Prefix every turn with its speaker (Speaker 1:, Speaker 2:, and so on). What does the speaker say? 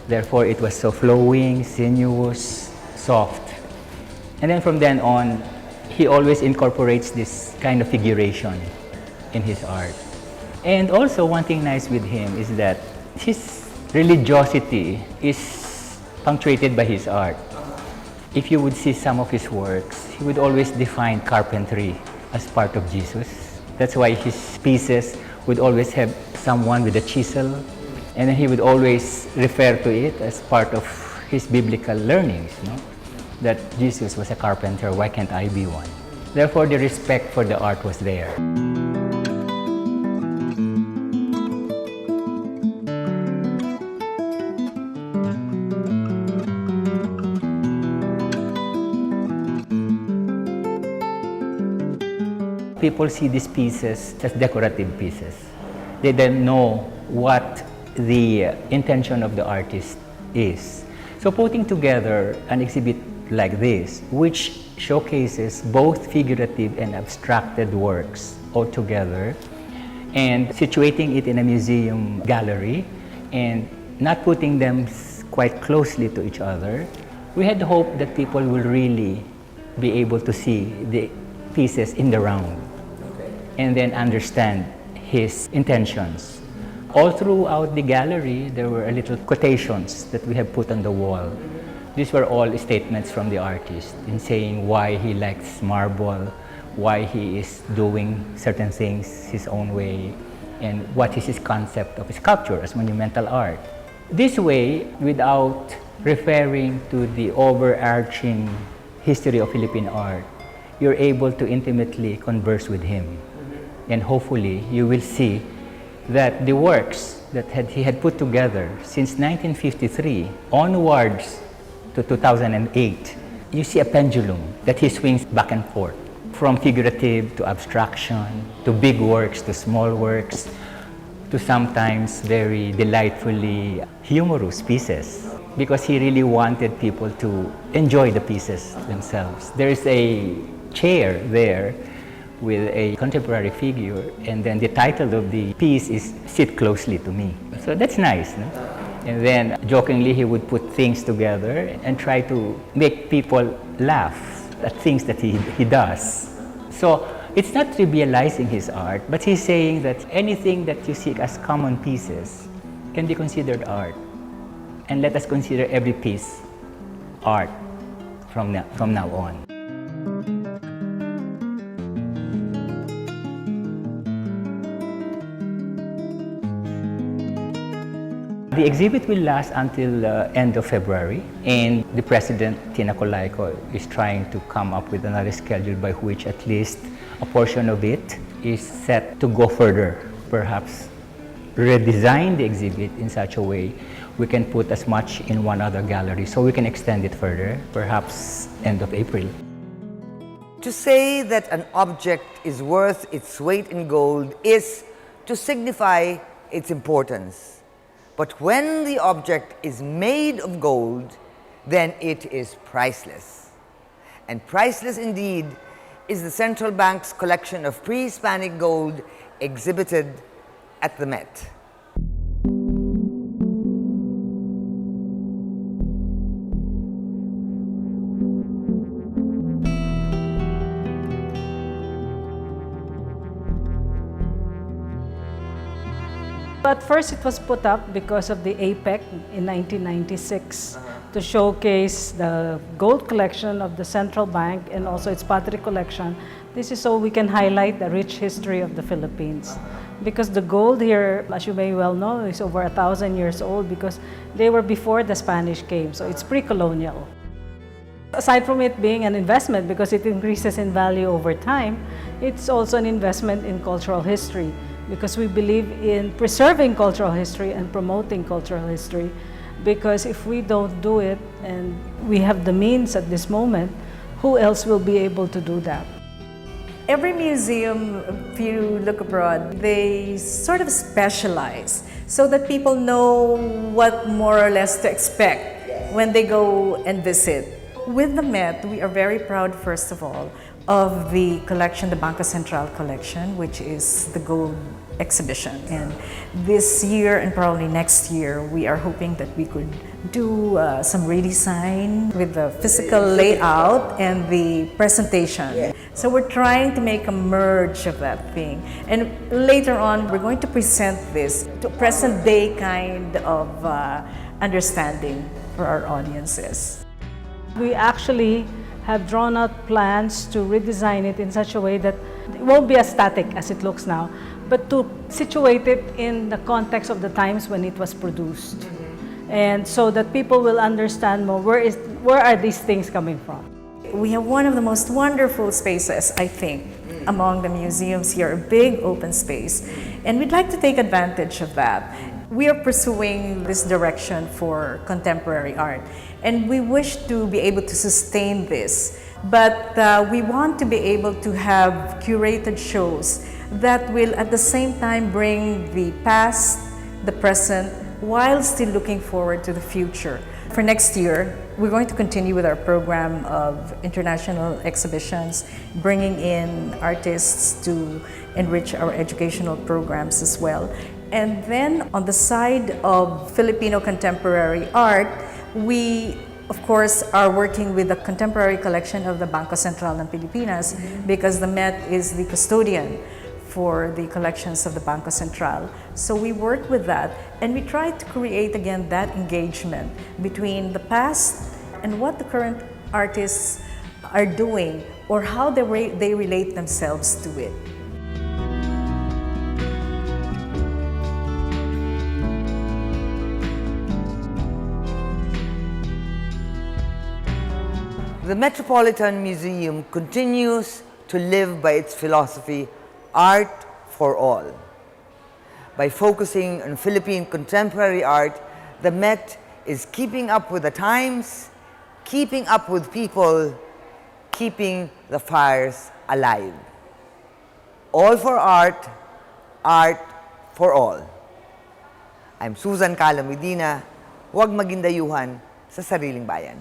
Speaker 1: Therefore, it was so flowing, sinuous, soft. And then from then on, he always incorporates this kind of figuration in his art. And also, one thing nice with him is that his religiosity is punctuated by his art. If you would see some of his works, he would always define carpentry as part of Jesus. That's why his pieces would always have someone with a chisel, and then he would always refer to it as part of his biblical learnings, that Jesus was a carpenter, why can't I be one? Therefore, the respect for the art was there. People see these pieces as decorative pieces. They don't know what the intention of the artist is. So putting together an exhibit like this, which showcases both figurative and abstracted works all together, and situating it in a museum gallery, and not putting them quite closely to each other, we had hope that people will really be able to see the pieces in the round and then understand his intentions. All throughout the gallery, there were little quotations that we have put on the wall. These were all statements from the artist in saying why he likes marble, why he is doing certain things his own way, and what is his concept of sculpture as monumental art. This way, without referring to the overarching history of Philippine art, you're able to intimately converse with him. And hopefully, you will see that the works that he had put together since 1953 onwards to 2008, you see a pendulum that he swings back and forth, from figurative to abstraction, to big works, to small works, to sometimes very delightfully humorous pieces, because he really wanted people to enjoy the pieces themselves. There's a chair there with a contemporary figure, and then the title of the piece is "Sit Closely to Me." So that's nice, no? And then jokingly he would put things together and try to make people laugh at things that he does. So it's not trivializing his art, but he's saying that anything that you see as common pieces can be considered art. And let us consider every piece art from now on. The exhibit will last until end of February, and the President, Tina Colaiko, is trying to come up with another schedule by which at least a portion of it is set to go further, perhaps redesign the exhibit in such a way we can put as much in one other gallery so we can extend it further, perhaps end of April.
Speaker 2: To say that an object is worth its weight in gold is to signify its importance. But when the object is made of gold, then it is priceless. And priceless indeed is the central bank's collection of pre-Hispanic gold exhibited at the Met.
Speaker 3: At first, it was put up because of the APEC in 1996 to showcase the gold collection of the central bank and also its pottery collection. This is so we can highlight the rich history of the Philippines. Because the gold here, as you may well know, is over 1,000 years old because they were before the Spanish came, so it's pre-colonial. Aside from it being an investment because it increases in value over time, it's also an investment in cultural history, because we believe in preserving cultural history and promoting cultural history, because if we don't do it and we have the means at this moment, who else will be able to do that?
Speaker 4: Every museum, if you look abroad, they sort of specialize so that people know what more or less to expect when they go and visit. With the Met, we are very proud, first of all, of the collection, the Banco Central collection, which is the gold exhibition. And this year and probably next year, we are hoping that we could do some redesign with the physical layout and the presentation. So we're trying to make a merge of that thing. And later on, we're going to present this to present day kind of understanding for our audiences.
Speaker 3: We actually have drawn out plans to redesign it in such a way that it won't be as static as it looks now, but to situate it in the context of the times when it was produced. And so that people will understand more where are these things coming from.
Speaker 4: We have one of the most wonderful spaces, I think, among the museums here, a big open space. And we'd like to take advantage of that. We are pursuing this direction for contemporary art, and we wish to be able to sustain this. But we want to be able to have curated shows that will at the same time bring the past, the present, while still looking forward to the future. For next year, we're going to continue with our program of international exhibitions, bringing in artists to enrich our educational programs as well. And then on the side of Filipino contemporary art, we of course are working with the contemporary collection of the Bangko Sentral ng Pilipinas because the Met is the custodian for the collections of the Bangko Sentral. So we work with that and we try to create again that engagement between the past and what the current artists are doing or how they relate themselves to it.
Speaker 2: The Metropolitan Museum continues to live by its philosophy, art for all. By focusing on Philippine contemporary art, the Met is keeping up with the times, keeping up with people, keeping the fires alive. All for art, art for all. I'm Susan Calo Medina, huwag maging dayuhan sa sariling bayan.